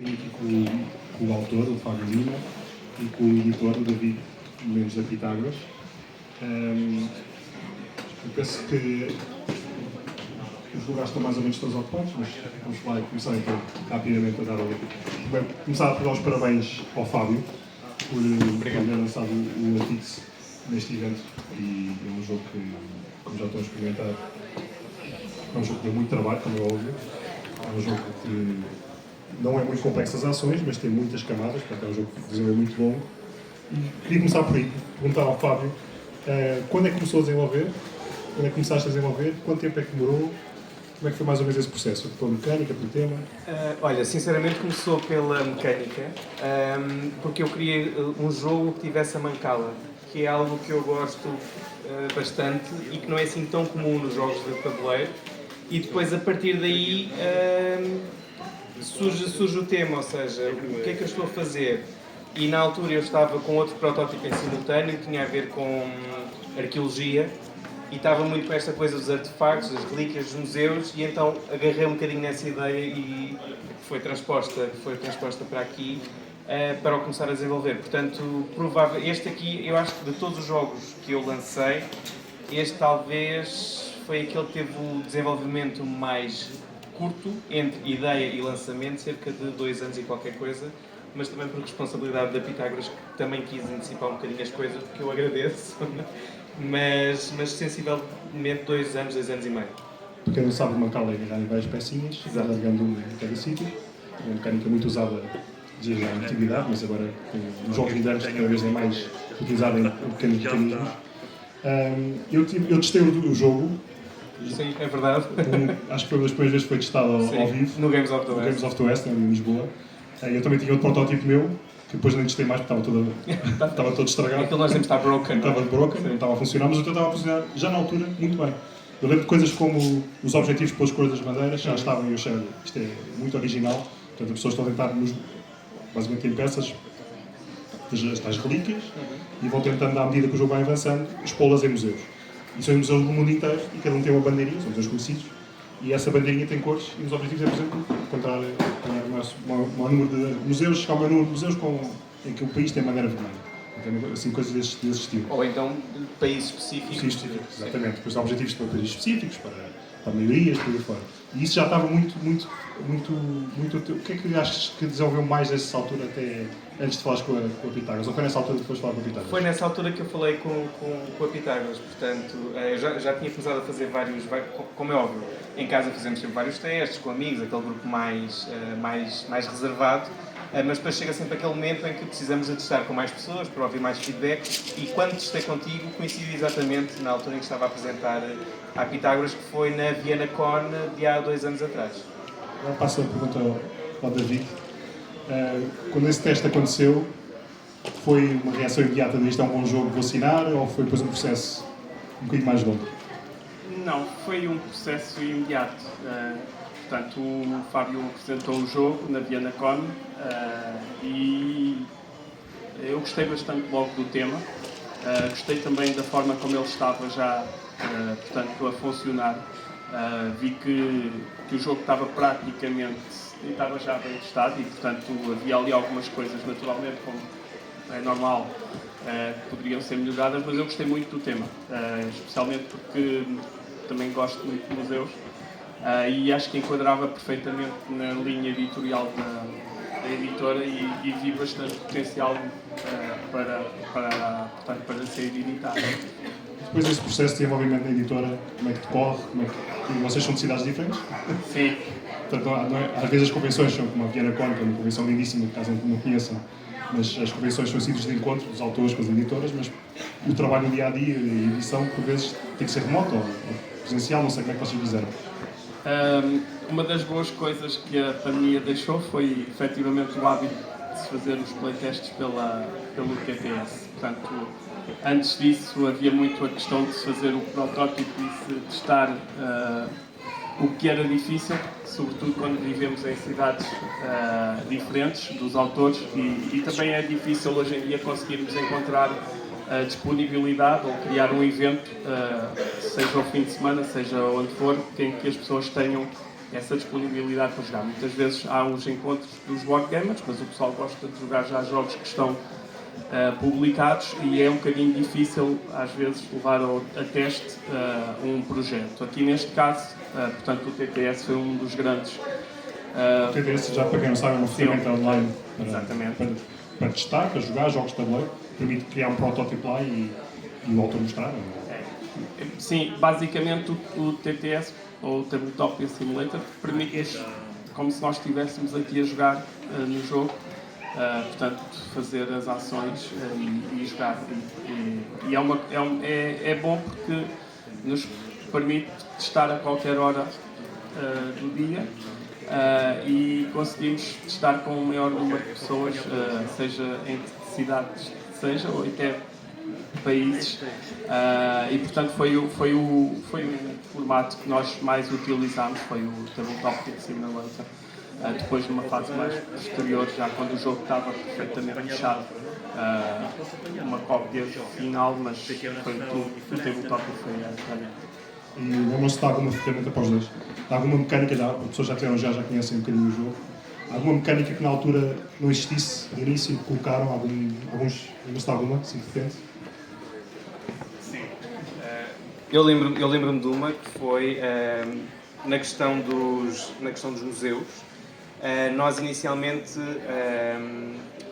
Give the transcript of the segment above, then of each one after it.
Aqui com o autor, o Fábio Lima, e com o editor, o David Mendes da Pitágoras. Eu penso que os lugares estão mais ou menos todos ocupados, mas vamos lá e começar então rapidamente a dar começar por dar os parabéns ao Fábio por ter lançado o Atix neste evento, e é um jogo que, como já estão a experimentar, é um jogo que deu muito trabalho, como é óbvio. É um jogo que não é muito complexo as ações, mas tem muitas camadas, portanto é um jogo que é muito longo. E queria começar por aí, perguntar ao Fábio, quando é que começou a desenvolver? Quando é que começaste a desenvolver? Quanto tempo é que demorou? Como é que foi mais ou menos esse processo? Pela mecânica, pelo tema? Olha, sinceramente começou pela mecânica, porque eu queria um jogo que tivesse a mancala, que é algo que eu gosto bastante e que não é assim tão comum nos jogos de tabuleiro. E depois, a partir daí, surge o tema, ou seja, o que é que eu estou a fazer? E na altura eu estava com outro protótipo em simultâneo, que tinha a ver com arqueologia, e estava muito com esta coisa dos artefactos, das relíquias dos museus, e então agarrei um bocadinho nessa ideia e foi transposta para aqui, para o começar a desenvolver. Portanto, este aqui, eu acho que de todos os jogos que eu lancei, este talvez foi aquele que teve o desenvolvimento mais curto entre ideia e lançamento, cerca de 2 anos e qualquer coisa, mas também por responsabilidade da Pitágoras, que também quis antecipar um bocadinho as coisas, que eu agradeço, mas sensivelmente 2 anos e meio. Para quem não sabe, uma cala é agarrar em várias pecinhas, largando uma em cada sítio. É uma mecânica muito usada desde a antiguidade, mas agora nos jogos modernos cada vez é mais utilizada em pequenos mecanismos. Eu testei o jogo. Sim, é verdade. Acho que foi uma das primeiras vezes que foi testado ao vivo. No Games of the West, em Lisboa. Eu também tinha outro protótipo meu, que depois nem testei mais porque estava todo estragado. Aquilo nós temos de estar broken. Estava broken, não estava a funcionar, mas o teu estava a funcionar já na altura muito bem. Eu lembro de coisas como os objetivos pelas cores das bandeiras, já estavam e eu achei, isto é muito original. Portanto, as pessoas estão a tentar, basicamente em peças, as relíquias, e vão tentando, à medida que o jogo vai avançando, expô-las em museus. E são em museus do mundo inteiro, e cada um tem uma bandeirinha, são museus conhecidos, e essa bandeirinha tem cores, e os objetivos é, por exemplo, encontrar um número de museus, chegar ao número de museus em que o país tem bandeira vermelha. Então, assim, coisas desse estilo. Ou então países específicos. Sim, exatamente. Depois há objetivos para países específicos, para maiorias, por aí fora. E isso já estava muito. O que é que achas que desenvolveu mais nessa altura, até antes de falares com a Pitágoras? Ou foi nessa altura que depois de falar com a Pitágoras? Foi nessa altura que eu falei com a Pitágoras. Portanto, eu já tinha começado a fazer vários, como é óbvio, em casa fazemos sempre vários testes com amigos, aquele grupo mais reservado. Mas depois chega sempre aquele momento em que precisamos de testar com mais pessoas, para ouvir mais feedback, e quando testei contigo, coincidiu exatamente na altura em que estava a apresentar à Pitágoras, que foi na ViennaCon de há 2 anos atrás. Agora passo a pergunta ao David. Quando esse teste aconteceu, foi uma reação imediata de isto é um bom jogo, vou assinar, ou foi depois um processo um bocadinho mais longo? Não, foi um processo imediato. Portanto, o Fábio apresentou o jogo na ViennaCon e eu gostei bastante logo do tema. Gostei também da forma como ele estava já portanto, a funcionar. Vi que o jogo estava praticamente, estava já bem testado e, portanto, havia ali algumas coisas, naturalmente, como é normal, que poderiam ser melhoradas, mas eu gostei muito do tema, especialmente porque também gosto muito de museus. E acho que enquadrava perfeitamente na linha editorial da editora e vi bastante potencial para ser editado. Depois desse processo de desenvolvimento da editora, como é que decorre? Vocês são de cidades diferentes? Sim. Portanto, às vezes as convenções são como a ViennaCon, que é uma convenção lindíssima, caso não conheçam, mas as convenções são sítios de encontro dos autores com as editoras, mas o trabalho no dia-a-dia e a edição, por vezes, tem que ser remoto ou presencial, não sei como é que vocês fizeram. Uma das boas coisas que a pandemia deixou foi, efetivamente, o hábito de se fazer os playtests pelo TTS. Portanto, antes disso havia muito a questão de se fazer o protótipo e se testar, o que era difícil, sobretudo quando vivemos em cidades diferentes dos autores e também é difícil hoje em dia conseguirmos encontrar a disponibilidade ou criar um evento, seja ao fim de semana, seja onde for, em que as pessoas tenham essa disponibilidade para jogar. Muitas vezes há os encontros dos board gamers, mas o pessoal gosta de jogar já jogos que estão publicados e é um bocadinho difícil às vezes levar a teste um projeto. Aqui neste caso, portanto, o TTS foi um dos grandes. O TTS, já para quem não sabe, é uma ferramenta online para testar, para jogar jogos de tabuleiro, permite criar um protótipo lá e o autor mostrar. Sim, basicamente o TTS, ou o Tabletop Simulator, permite, como se nós estivéssemos aqui a jogar no jogo, portanto, fazer as ações e jogar. É bom porque nos permite testar a qualquer hora do dia e conseguimos testar com o maior número de pessoas, seja em cidades, seja ou até países, e portanto foi o formato que nós mais utilizámos, foi o Tabletop Simulator. Depois, numa fase mais posterior, já quando o jogo estava perfeitamente fechado, uma cópia final, mas foi tudo, o Tabletop foi a E lembram-se de alguma ferramenta para os dois? De alguma mecânica, as pessoas já tiveram já conhecem um bocadinho o jogo, alguma mecânica que na altura não existisse, no início, colocaram alguns, lembram-se de alguma, assim de repente? Eu lembro-me de uma que foi na questão dos museus. Nós inicialmente,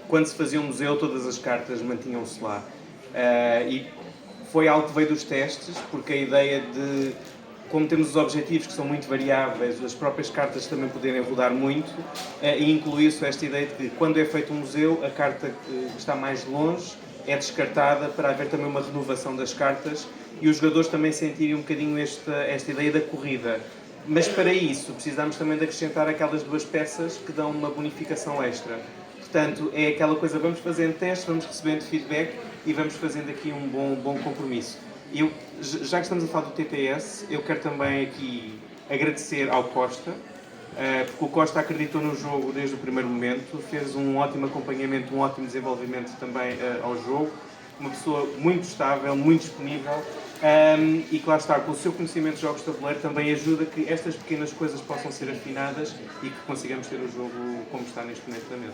quando se fazia um museu, todas as cartas mantinham-se lá. E foi algo que veio dos testes, porque a ideia de, como temos os objetivos que são muito variáveis, as próprias cartas também poderem rodar muito, e incluiu-se esta ideia de que, quando é feito um museu, a carta que está mais longe é descartada para haver também uma renovação das cartas e os jogadores também sentirem um bocadinho esta ideia da corrida. Mas para isso precisamos também de acrescentar aquelas duas peças que dão uma bonificação extra. Portanto, é aquela coisa, vamos fazendo testes, vamos recebendo feedback e vamos fazendo aqui um bom compromisso. Já que estamos a falar do TTS, eu quero também aqui agradecer ao Costa, porque o Costa acreditou no jogo desde o primeiro momento, fez um ótimo acompanhamento, um ótimo desenvolvimento também ao jogo, uma pessoa muito estável, muito disponível, e claro está, com o seu conhecimento de jogos de tabuleiro também ajuda que estas pequenas coisas possam ser afinadas e que consigamos ter o jogo como está neste momento na mesa.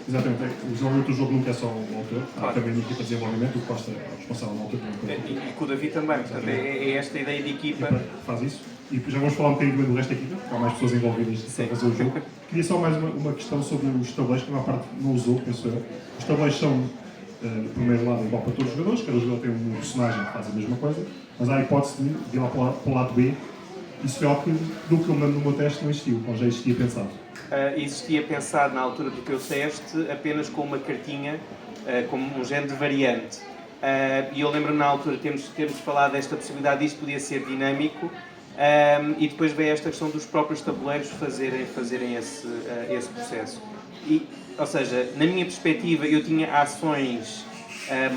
Exatamente, o desenvolvimento do jogo nunca é só o autor, há também uma equipa de desenvolvimento, o Costa é o responsável do autor. E com o David também, portanto é esta ideia de equipa. Faz isso. E depois já vamos falar um bocadinho também do resto da equipa, porque há mais pessoas envolvidas para fazer o jogo. Queria só mais uma questão sobre os tabuleiros, que a maior parte não usou, penso eu. Os tabuleiros são, do primeiro lado, igual para todos os jogadores, cada jogador tem um personagem que faz a mesma coisa, mas há a hipótese de ir lá para o lado B. Isso foi algo que, do que eu me lembro no meu teste, não existiu, ou já existia pensado? Existia pensado na altura do teu teste apenas com uma cartinha, como um género de variante. E eu lembro-me na altura termos falado desta possibilidade, isto podia ser dinâmico, e depois veio esta questão dos próprios tabuleiros fazerem esse processo. Ou seja, na minha perspectiva, eu tinha ações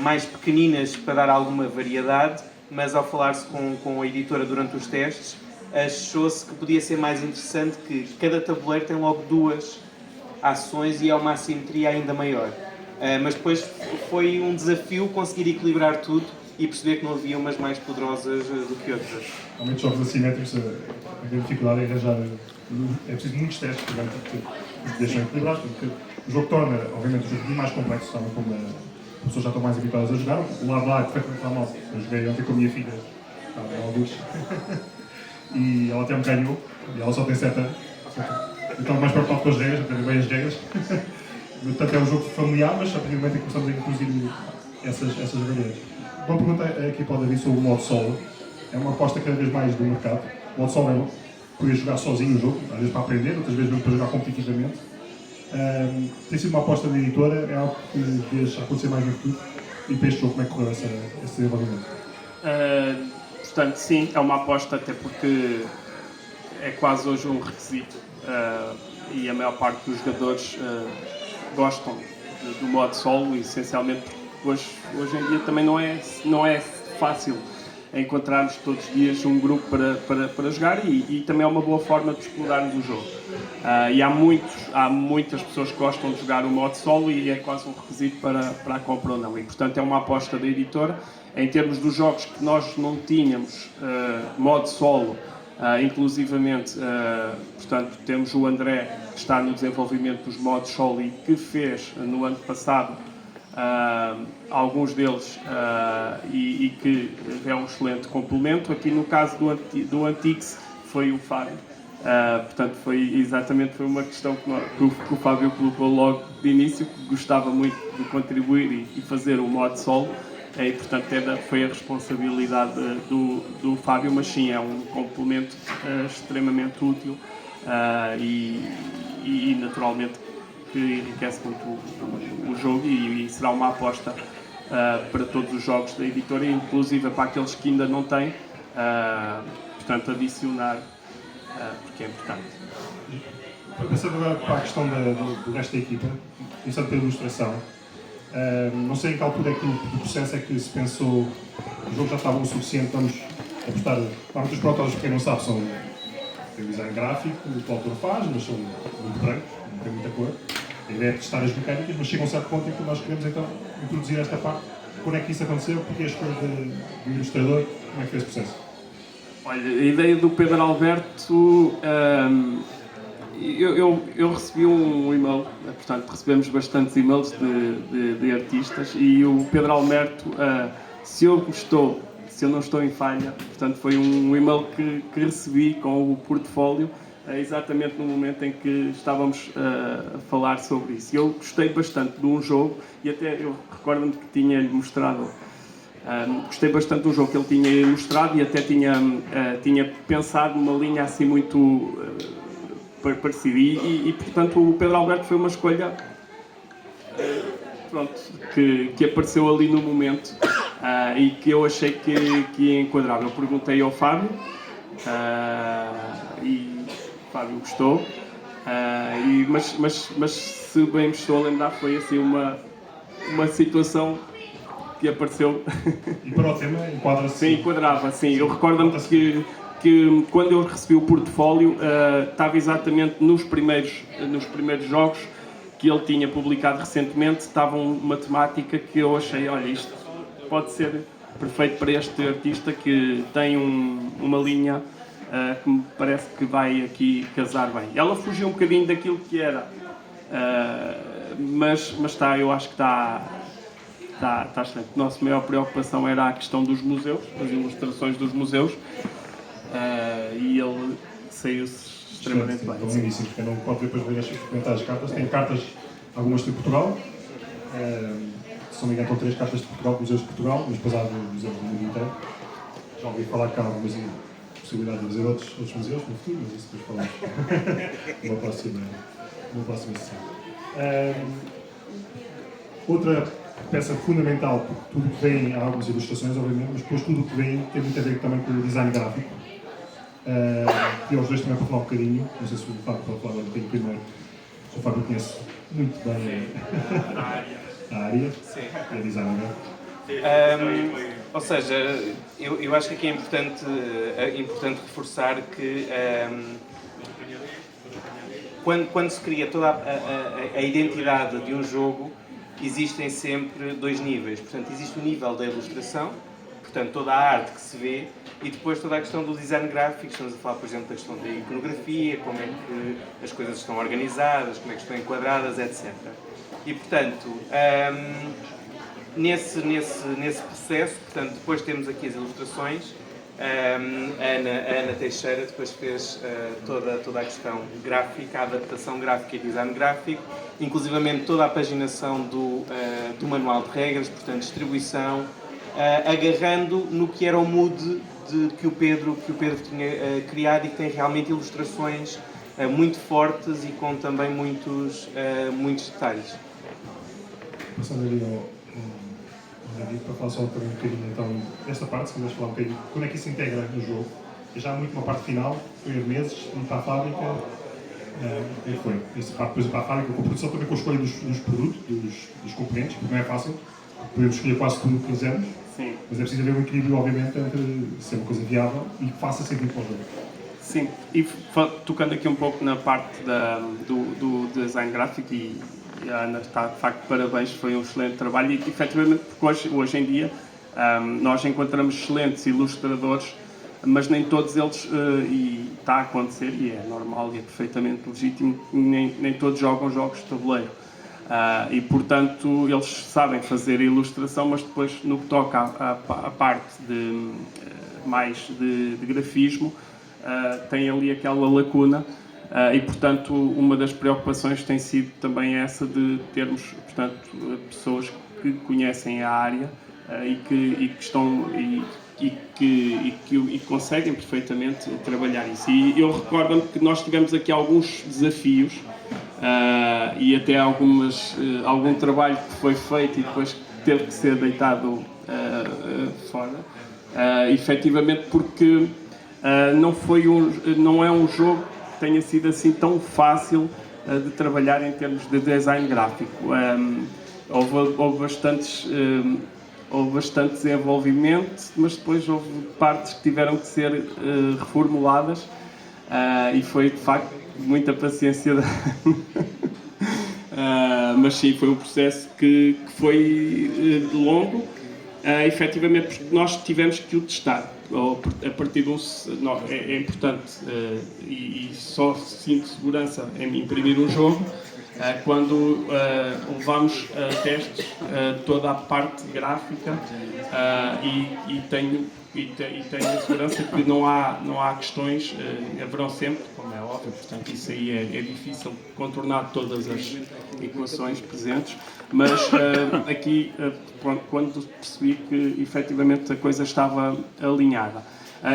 mais pequeninas para dar alguma variedade, mas ao falar-se com a editora durante os testes, achou-se que podia ser mais interessante que cada tabuleiro tem logo duas ações e há uma assimetria ainda maior. Mas depois foi um desafio conseguir equilibrar tudo e perceber que não havia umas mais poderosas do que outras. Realmente, jogos assimétricos, a grande dificuldade é arranjar. É preciso muitos testes para que deixem equilibrados, porque o jogo torna, obviamente, o jogo muito mais complexo, sabe, como as pessoas já estão mais habituadas a jogar. O lado lá é perfeitamente normal. Eu joguei ontem com a minha filha, estava alguns, e ela até me ganhou, e ela só tem 7 anos. Eu estava mais preocupado com as regras, aprender bem as regras. Portanto, é um jogo familiar, mas a partir do momento em que começamos a introduzir essas variantes. Uma pergunta aqui para o David sobre o modo solo. É uma aposta cada vez mais do mercado. O modo solo é poder jogar sozinho o jogo, às vezes para aprender, outras vezes mesmo para jogar competitivamente. Tem sido uma aposta da editora, é algo que vês acontecer mais no futuro. E para este jogo, como é que correu esse desenvolvimento? Portanto, sim, é uma aposta, até porque é quase hoje um requisito e a maior parte dos jogadores gostam do modo solo, essencialmente hoje em dia também não é fácil encontrarmos todos os dias um grupo para jogar e também é uma boa forma de explorarmos o jogo. E há muitas pessoas que gostam de jogar o modo solo e é quase um requisito para a compra ou não. E portanto é uma aposta da editora. Em termos dos jogos que nós não tínhamos modo solo, Inclusivamente, portanto, temos o André, que está no desenvolvimento dos modos solo e que fez no ano passado alguns deles e que é um excelente complemento. Aqui no caso do Antix foi o Fábio. Portanto, foi uma questão que o Fábio colocou logo de início, que gostava muito de contribuir e fazer o modo solo. E, portanto, foi a responsabilidade do Fábio, mas sim, é um complemento extremamente útil e naturalmente que enriquece muito o jogo e será uma aposta para todos os jogos da editora, inclusive para aqueles que ainda não têm, portanto, adicionar, porque é importante. Pensando agora para a questão do resto da equipa, começando pela ilustração, não sei em que altura é que o processo é que se pensou, o jogo já estava o suficiente, vamos apostar, normalmente os protótipos, quem não sabe, tem design gráfico, o que o autor faz, mas são muito brancos, não tem muita cor. A ideia é testar as mecânicas, mas chega a um certo ponto em que nós queremos então introduzir esta parte. Quando é que isso aconteceu? Porque a escolha do ilustrador, como é que foi esse processo? Olha, a ideia do Pedro Alberto, eu recebi um e-mail, portanto recebemos bastantes e-mails de artistas e o Pedro Alberto, se eu não estou em falha, portanto foi um e-mail que recebi com o portfólio exatamente no momento em que estávamos a falar sobre isso. Eu gostei bastante de um jogo e até eu recordo-me que tinha-lhe mostrado. Gostei bastante do jogo que ele tinha mostrado e até tinha pensado numa linha assim muito parecida e portanto o Pedro Alberto foi uma escolha que apareceu ali no momento e que eu achei que ia enquadrar. Eu perguntei ao Fábio e o Fábio gostou, mas se bem me estou a lembrar foi assim uma situação que apareceu. E para o tema, enquadra-se? Sim, enquadrava, sim. Eu recordo-me que quando eu recebi o portfólio estava exatamente nos primeiros jogos que ele tinha publicado recentemente, estava uma temática que eu achei, olha, isto pode ser perfeito para este artista que tem uma linha que me parece que vai aqui casar bem. Ela fugiu um bocadinho daquilo que era, mas eu acho que está excelente. A nossa maior preocupação era a questão dos museus, as ilustrações dos museus, e ele saiu-se extremamente bem. Como disse, porque não pode depois ver as cartas. Tem cartas, algumas de Portugal, se não me engano, estão 3 cartas de Portugal, museus de Portugal, mas depois há museus do mundo inteiro. Já ouvi falar que há algumas possibilidade de fazer outros museus no futuro, mas isso depois falamos numa próxima sessão. Outra peça fundamental, porque tudo que vem, há algumas ilustrações, obviamente, mas depois tudo o que vem tem muito a ver também com o design gráfico. E aos dois também para falar um bocadinho, não sei se o Fábio pode falar um bocadinho primeiro. O Fábio conhece muito bem a área, é design gráfico. Ou seja, eu acho que aqui é importante reforçar que quando se cria toda a identidade de um jogo, existem sempre 2 níveis. Portanto, existe o nível da ilustração, portanto, toda a arte que se vê, e depois toda a questão do design gráfico. Estamos a falar, por exemplo, da questão da iconografia, como é que as coisas estão organizadas, como é que estão enquadradas, etc. E, portanto, nesse processo, portanto, depois temos aqui as ilustrações. A Ana Teixeira depois fez toda a questão gráfica, a adaptação gráfica e design gráfico, inclusivamente toda a paginação do manual de regras, portanto, distribuição, agarrando no que era o mood que o Pedro tinha criado e que tem realmente ilustrações muito fortes e com também muitos detalhes. Passando ali ao David, para falar só também um bocadinho então desta parte, se quiseres falar um bocadinho, como é que isso se integra no jogo? É já muito uma parte final, foi a meses, ir para a fábrica, e foi. Essa parte depois ir para a fábrica, com a produção também com a escolha dos produtos, dos componentes, porque não é fácil, podemos escolher quase tudo o que quisermos. Sim. Mas é preciso haver um equilíbrio, obviamente, entre ser uma coisa viável e que faça sentido para o jogo. Sim, e tocando aqui um pouco na parte do design gráfico, e a Ana está de facto parabéns, foi um excelente trabalho e efetivamente porque hoje em dia nós encontramos excelentes ilustradores mas nem todos eles, e está a acontecer, e é normal e é perfeitamente legítimo, nem todos jogam jogos de tabuleiro. E, portanto, eles sabem fazer a ilustração, mas depois, no que toca à parte mais de grafismo, tem ali aquela lacuna. E, portanto, uma das preocupações tem sido também essa de termos, portanto, pessoas que conhecem a área e que estão e que conseguem perfeitamente trabalhar isso. E eu recordo-me que nós tivemos aqui alguns desafios e até algum trabalho que foi feito e depois teve que ser deitado fora, efetivamente porque não é um jogo que tenha sido assim tão fácil de trabalhar em termos de design gráfico. Houve bastante desenvolvimento, mas depois houve partes que tiveram que ser reformuladas e foi de facto muita paciência. Mas sim, foi um processo que foi longo, efetivamente, porque nós tivemos que o testar. A partir de é importante e só sinto segurança em imprimir um jogo quando levamos a testes toda a parte gráfica e tenho a segurança que não há questões, haverão sempre, como é óbvio, portanto isso aí é difícil contornar todas as equações presentes, mas aqui, pronto, quando percebi que efetivamente a coisa estava alinhada.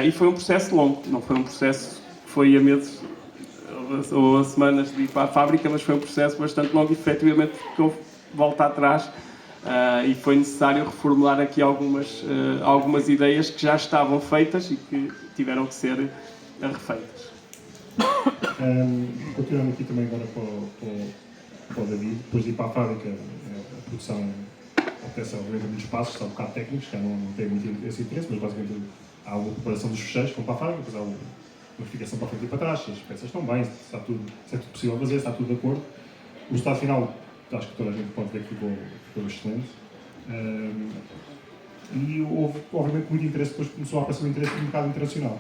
E foi um processo longo, não foi um processo que foi a meses ou a semanas de ir para a fábrica, mas foi um processo bastante longo, efetivamente, porque houve volta atrás e foi necessário reformular aqui algumas ideias que já estavam feitas e que tiveram que ser refeitas. Continuando aqui também agora para o David, depois de ir para a fábrica, a produção obtece obviamente muitos passos, são um bocado técnicos, que não têm muito esse interesse, mas basicamente há uma preparação dos fecheiros que vão para a fábrica, depois há uma verificação para frente e para trás, se as peças estão bem, se é tudo possível fazer, se está tudo de acordo. O resultado final, acho que toda a gente pode ver que ficou excelente. E houve, obviamente, muito interesse, depois começou a aparecer um interesse no mercado internacional.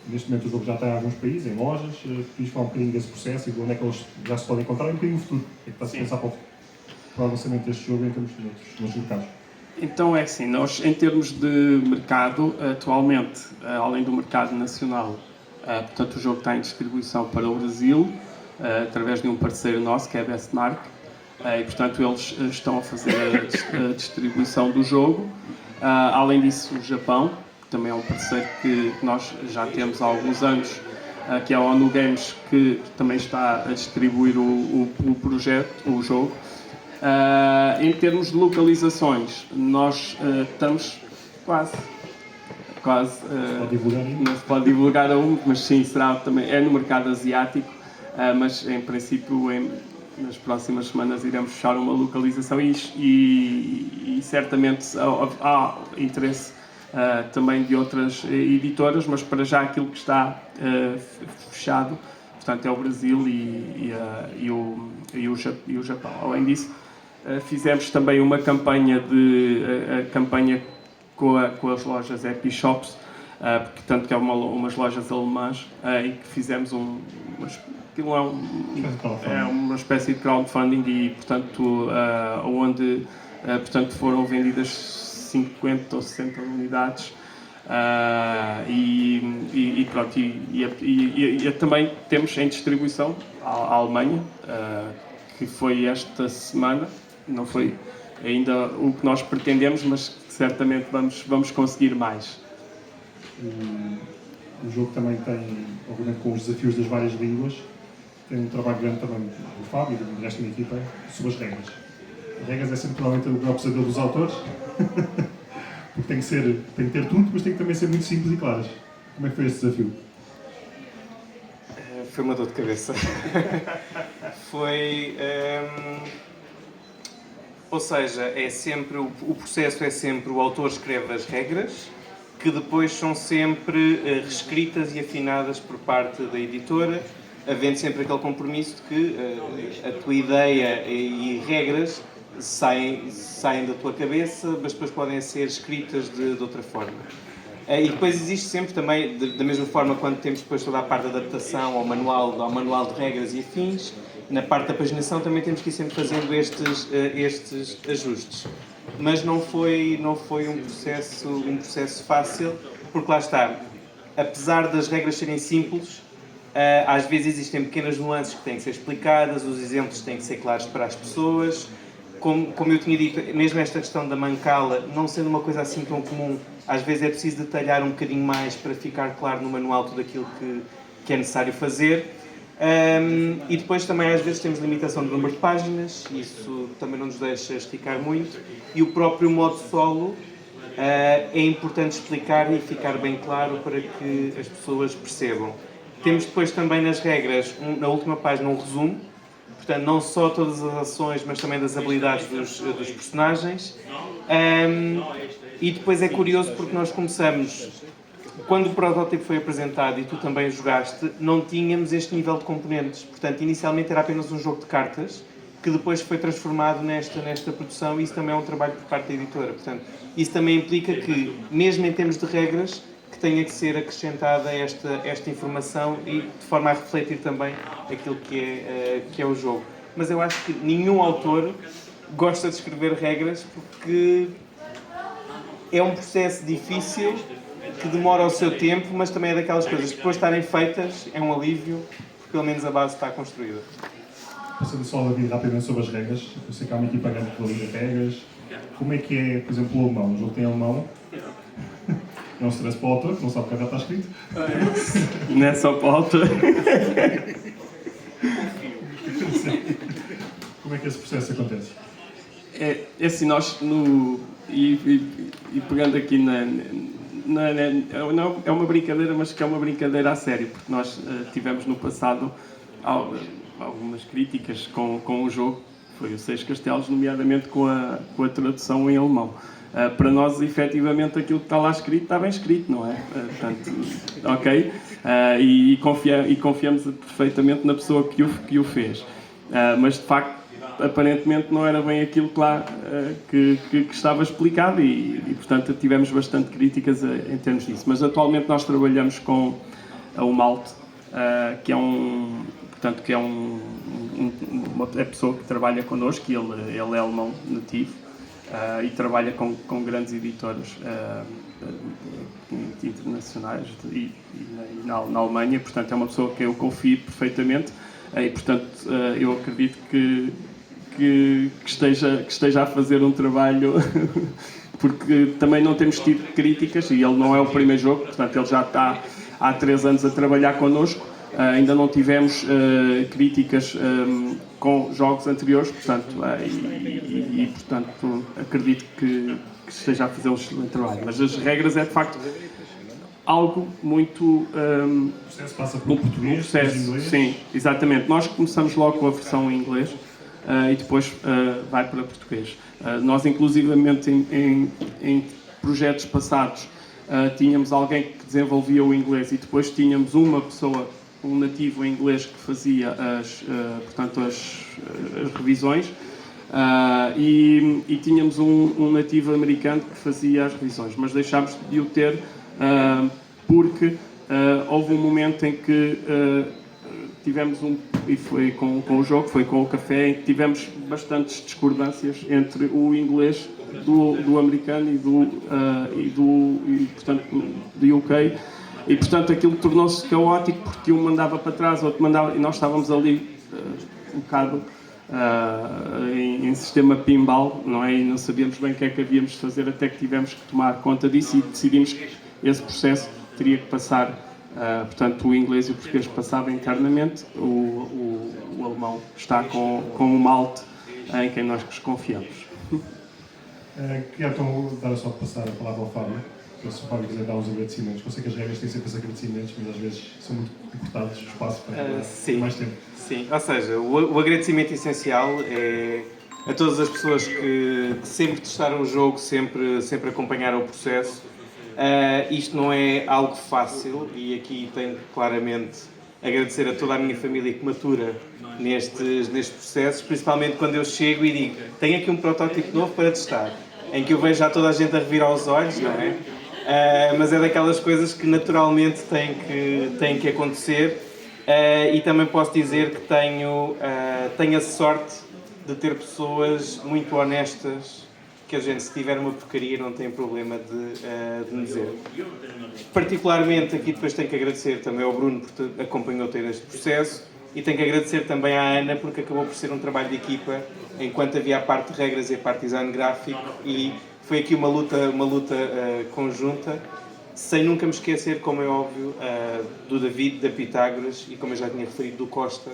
Neste momento o jogo já está em alguns países, em lojas, quis falar um bocadinho desse processo e de onde é que eles já se podem encontrar e um bocadinho no futuro. O que é que está-se a pensar para o lançamento deste jogo em termos de outros mercados? Então é assim, nós em termos de mercado, atualmente, além do mercado nacional, portanto o jogo está em distribuição para o Brasil, através de um parceiro nosso, que é a Bestmark, e portanto eles estão a fazer a distribuição do jogo. Além disso, o Japão, que também é um parceiro que nós já temos há alguns anos, que é a ONU Games, que também está a distribuir o projeto, o jogo. Em termos de localizações, nós estamos quase não se pode divulgar aún, mas sim, será também, é no mercado asiático, mas em princípio nas próximas semanas iremos fechar uma localização e certamente há interesse também de outras editoras, mas para já aquilo que está fechado, portanto, é o Brasil e o Japão. Além disso, fizemos também uma campanha com as lojas Epishops, portanto, que é umas lojas alemãs, e que fizemos uma espécie de crowdfunding e, portanto, onde portanto, foram vendidas 50 ou 60 unidades e também temos em distribuição a Alemanha, que foi esta semana, não foi ainda o que nós pretendemos, mas certamente vamos conseguir mais. O jogo também tem, obviamente, com os desafios das várias línguas, tem um trabalho grande também do Fábio e do resto da equipa sobre as regras. As regras é sempre provavelmente o maior pesadelo dos autores, porque tem que ter tudo, mas tem que também ser muito simples e claras. Como é que foi esse desafio? Foi uma dor de cabeça. Ou seja, o processo é sempre o autor escreve as regras, que depois são sempre reescritas e afinadas por parte da editora, havendo sempre aquele compromisso de que a tua ideia e regras saem da tua cabeça, mas depois podem ser escritas de outra forma. E depois existe sempre também, da mesma forma, quando temos depois toda a parte da adaptação ao manual de regras e afins, na parte da paginação também temos que ir sempre fazendo estes ajustes. Mas não foi um processo fácil, porque lá está, apesar das regras serem simples, às vezes existem pequenas nuances que têm que ser explicadas, os exemplos têm que ser claros para as pessoas. Como eu tinha dito, mesmo esta questão da mancala, não sendo uma coisa assim tão comum, às vezes é preciso detalhar um bocadinho mais para ficar claro no manual tudo aquilo que é necessário fazer. E depois também às vezes temos limitação de número de páginas, isso também não nos deixa esticar muito. E o próprio modo solo é importante explicar e ficar bem claro para que as pessoas percebam. Temos depois também nas regras, na última página, um resumo. Portanto, não só todas as ações, mas também das habilidades dos personagens. E depois é curioso porque nós começamos, quando o protótipo foi apresentado e tu também jogaste, não tínhamos este nível de componentes. Portanto, inicialmente era apenas um jogo de cartas, que depois foi transformado nesta produção, e isso também é um trabalho por parte da editora. Portanto, isso também implica que, mesmo em termos de regras, que tenha que ser acrescentada esta informação e de forma a refletir também aquilo que é o jogo. Mas eu acho que nenhum autor gosta de escrever regras porque é um processo difícil, que demora o seu tempo, mas também é daquelas coisas que depois de estarem feitas é um alívio, porque pelo menos a base está construída. Passando só a vida rapidamente sobre as regras, eu sei que há uma equipa grande que valida regras. Como é que é, por exemplo, o alemão? O jogo tem alemão? É um stress para o autor, que não sabe o que já está escrito. Não é só para o autor. Como é que esse processo acontece? É assim, nós, pegando aqui não, é uma brincadeira, mas que é uma brincadeira a sério, porque nós tivemos no passado algumas críticas com o jogo, foi o Seis Castelos, nomeadamente com a tradução em alemão. Para nós, efetivamente, aquilo que está lá escrito está bem escrito, não é? Portanto, ok? E confiamos perfeitamente na pessoa que o fez. Mas, de facto, aparentemente não era bem aquilo que lá que estava explicado e, portanto, tivemos bastante críticas em termos disso. Mas, atualmente, nós trabalhamos com o Malte, que é uma pessoa que trabalha connosco, e ele é alemão nativo. E trabalha com grandes editoras internacionais e na Alemanha, portanto é uma pessoa que eu confio perfeitamente e portanto eu acredito que esteja a fazer um trabalho porque também não temos tido críticas e ele não é o primeiro jogo, portanto ele já está há 3 anos a trabalhar connosco. Ainda não tivemos críticas com jogos anteriores, portanto, portanto acredito que esteja a fazer um excelente trabalho. Mas as regras é de facto algo muito. O processo passa por português, inglês? Sim, exatamente. Nós começamos logo com a versão em inglês e depois vai para português. Nós, inclusivamente, em projetos passados, tínhamos alguém que desenvolvia o inglês e depois tínhamos uma pessoa, um nativo em inglês, que fazia as revisões e tínhamos um nativo americano que fazia as revisões, mas deixámos de o ter porque houve um momento em que tivemos e foi com o jogo, foi com o café, em que tivemos bastantes discordâncias entre o inglês do americano portanto, do UK. E, portanto, aquilo tornou-se caótico porque um mandava para trás, outro mandava... E nós estávamos ali um bocado em sistema pinball, não é? E não sabíamos bem o que é que havíamos de fazer até que tivemos que tomar conta disso e decidimos que esse processo teria que passar... portanto, o inglês e o português passavam internamente, o alemão está com o Malte, em quem nós confiamos. Queria então dar só de passar a palavra ao Fábio. Se o Fábio quiser dar uns agradecimentos, eu sei que as regras têm sempre esses agradecimentos, mas às vezes são muito encurtados o espaço para mais tempo. Sim, ou seja, o agradecimento essencial é a todas as pessoas que sempre testaram o jogo, sempre acompanharam o processo. Isto não é algo fácil e aqui tenho claramente agradecer a toda a minha família que me atura nestes processos, principalmente quando eu chego e digo tenho aqui um protótipo novo para testar, em que eu vejo já toda a gente a revirar os olhos, não é? Mas é daquelas coisas que naturalmente têm que acontecer. E também posso dizer que tenho a sorte de ter pessoas muito honestas, que a gente, se tiver uma porcaria, não tem problema de me dizer. Particularmente aqui depois tenho que agradecer também ao Bruno por acompanhou ter este processo, e tenho que agradecer também à Ana porque acabou por ser um trabalho de equipa, enquanto havia a parte de regras e a parte de design gráfico, e foi aqui uma luta conjunta, sem nunca me esquecer, como é óbvio, do David, da Pitágoras, e como eu já tinha referido, do Costa,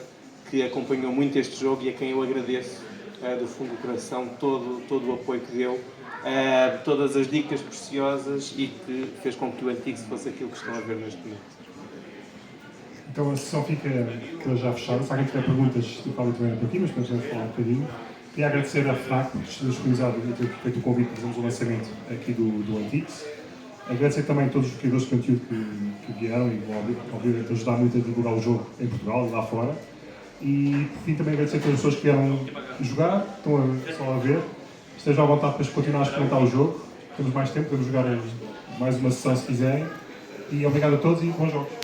que acompanhou muito este jogo e a quem eu agradeço do fundo do coração todo o apoio que deu, todas as dicas preciosas e que fez com que o Antigo fosse aquilo que estão a ver neste momento. Então a sessão fica já fechada. Se alguém tiver perguntas, do Fábio também é para ti, mas podemos falar um bocadinho. Queria agradecer à FNAC por ter disponibilizado e ter feito o convite para fazermos o lançamento aqui do Antiques. Agradecer também a todos os criadores de conteúdo que vieram e vão obviamente ajudar muito a divulgar o jogo em Portugal e lá fora. E por fim também agradecer a todas as pessoas que vieram jogar, estão só a ver. Estejam à vontade para continuar a experimentar o jogo. Temos mais tempo, podemos jogar mais uma sessão se quiserem. E obrigado a todos e bons jogos.